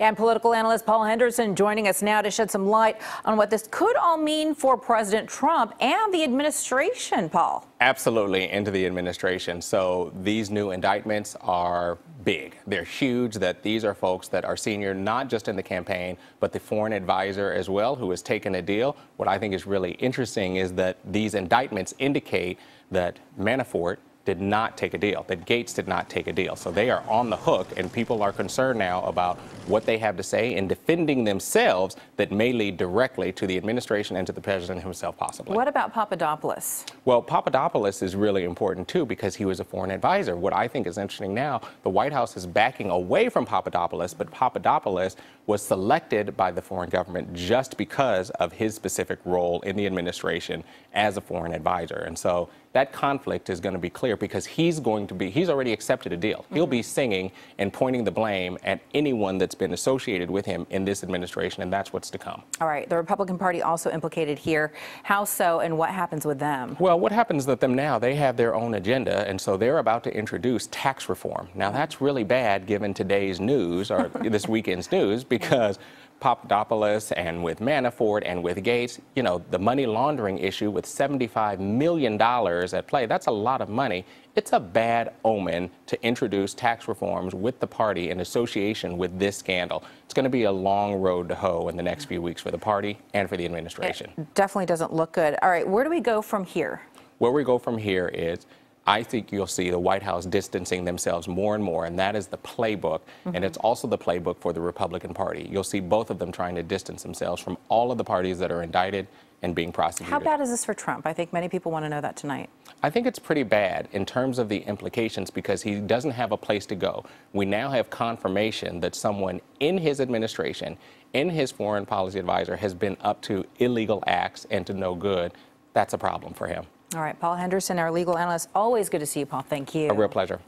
And political analyst Paul Henderson joining us now to shed some light on what this could all mean for President Trump and the administration, Paul. Absolutely, into the administration. So these new indictments are big. They're huge, that these are folks that are senior, not just in the campaign, but the foreign advisor as well, who has taken a deal. What I think is really interesting is that these indictments indicate that Manafort did not take a deal, that Gates did not take a deal. So they are on the hook, and people are concerned now about what they have to say in defending themselves that may lead directly to the administration and to the president himself, possibly. What about Papadopoulos? Well, Papadopoulos is really important, too, because he was a foreign advisor. What I think is interesting now, the White House is backing away from Papadopoulos, but Papadopoulos was selected by the foreign government just because of his specific role in the administration as a foreign advisor. And so that conflict is going to be clear because he's already accepted a deal. He'll be singing and pointing the blame at anyone that's been associated with him in this administration, and that's what's to come. All right. The Republican Party also implicated here. How so, and what happens with them? Well, what happens with them now, they have their own agenda, and so they're about to introduce tax reform. Now, that's really bad given today's news, or this weekend's news, because Papadopoulos and with Manafort and with Gates, you know, the money laundering issue with $75 million at play, that's a lot of money. It's a bad omen to introduce tax reforms with the party in association with this scandal. It's going to be a long road to hoe in the next few weeks for the party and for the administration. It definitely doesn't look good. All right, where do we go from here? Where we go from here is, I think you'll see the White House distancing themselves more and more, and that is the playbook, and it's also the playbook for the Republican Party. You'll see both of them trying to distance themselves from all of the parties that are indicted and being prosecuted. How bad is this for Trump? I think many people want to know that tonight. I think it's pretty bad in terms of the implications because he doesn't have a place to go. We now have confirmation that someone in his administration, in his foreign policy advisor, has been up to illegal acts and to no good. That's a problem for him. All right, Paul Henderson, our legal analyst. Always good to see you, Paul. Thank you. A real pleasure.